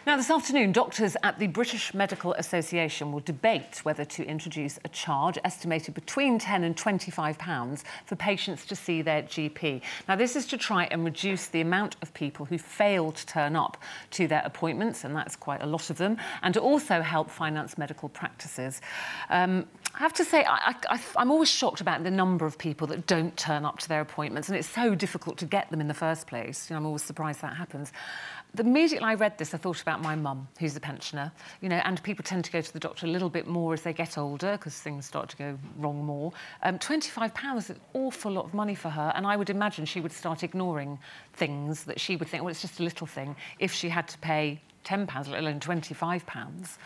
Now, this afternoon, doctors at the British Medical Association will debate whether to introduce a charge estimated between £10 and £25 for patients to see their GP. Now, this is to try and reduce the amount of people who fail to turn up to their appointments, and that's quite a lot of them, and to also help finance medical practices. I have to say, I'm always shocked about the number of people that don't turn up to their appointments, and it's so difficult to get them in the first place. You know, I'm always surprised that happens. Immediately I read this, I thought about my mum, who's a pensioner, you know, and people tend to go to the doctor a little bit more as they get older because things start to go wrong more. £25 is an awful lot of money for her, and I would imagine she would start ignoring things that she would think, well, it's just a little thing, if she had to pay £10, let alone £25.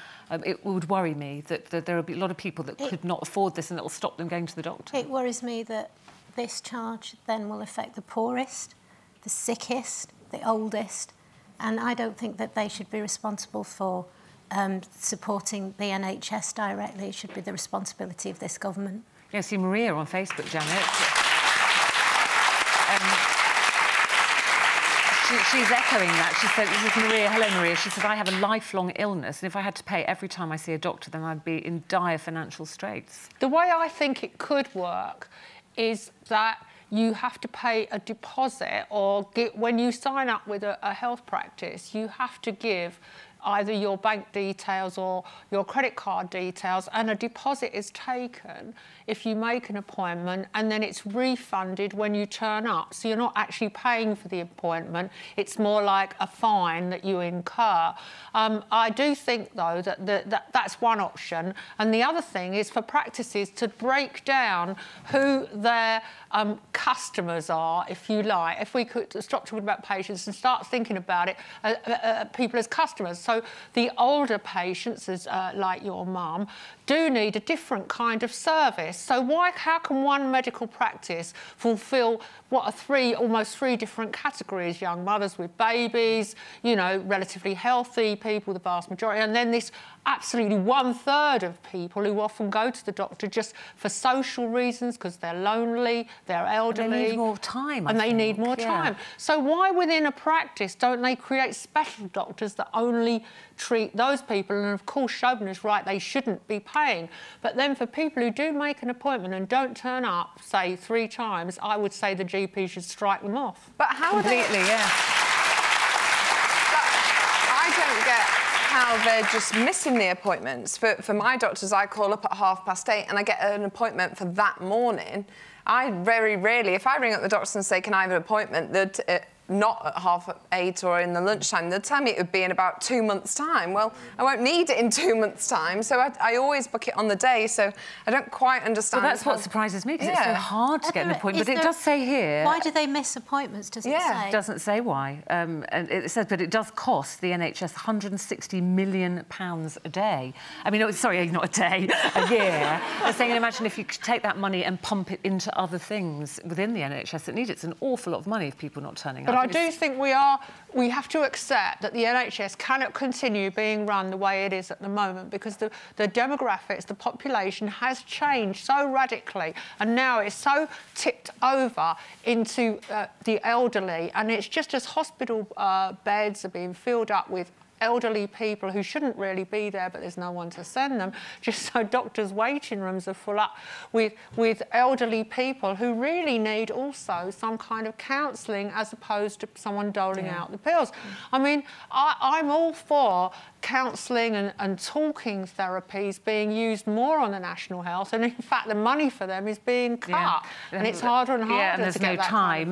It would worry me that there will be a lot of people that could not afford this and it will stop them going to the doctor. It worries me that this charge then will affect the poorest, the sickest, the oldest, and I don't think that they should be responsible for supporting the NHS directly. It should be the responsibility of this government. Yeah, I see Maria on Facebook, Janet. She's echoing that. She said, this is Maria. Hello, Maria. She said, I have a lifelong illness, and if I had to pay every time I see a doctor, then I'd be in dire financial straits. The way I think it could work is that you have to pay a deposit, or when you sign up with a health practice, you have to give either your bank details or your credit card details, and a deposit is taken if you make an appointment, and then it's refunded when you turn up. So you're not actually paying for the appointment. It's more like a fine that you incur. I do think, though, that that's one option. And the other thing is for practices to break down who their customers are, if you like. If we could stop talking about patients and start thinking about it, people as customers. So the older patients, as like your mum, do need a different kind of service. So how can one medical practice fulfil what are almost three different categories? Young mothers with babies, you know, relatively healthy people, the vast majority, and then this absolutely 1/3 of people who often go to the doctor just for social reasons, because they're lonely, they're elderly. And they need more time, and they need more time. So why within a practice don't they create special doctors that only treat those people? And of course, Shobhan is right, they shouldn't be paying. But then for people who do make an appointment and don't turn up, say 3 times, I would say the GP should strike them off. But how completely, yeah. But I don't get how they're just missing the appointments. For my doctors, I call up at 8:30 and I get an appointment for that morning. I very rarely, if I ring up the doctor and say, can I have an appointment, not at 8:30 or in the lunchtime, they'll tell me it would be in about 2 months' time. Well, I won't need it in 2 months' time, so I always book it on the day, so I don't quite understand. Well, that's what surprises me, because it's so hard to get an appointment. But it does say here... Why do they miss appointments, does it say? It doesn't say why. And it says, but it does cost the NHS £160 million a day. I mean, sorry, not a day, a year. They're saying, imagine if you could take that money and pump it into other things within the NHS that need it. It's an awful lot of money if people are not turning up. But I do think we have to accept that the NHS cannot continue being run the way it is at the moment, because the demographics, the population has changed so radically, and now it's so tipped over into the elderly, and it's just as hospital beds are being filled up with elderly people who shouldn't really be there, but there's no one to send them, just so doctors' waiting rooms are full up with elderly people who really need also some kind of counselling as opposed to someone doling out the pills. I mean, I'm all for counselling and talking therapies being used more on the National Health, and in fact the money for them is being cut, and it's harder and harder to get that kind of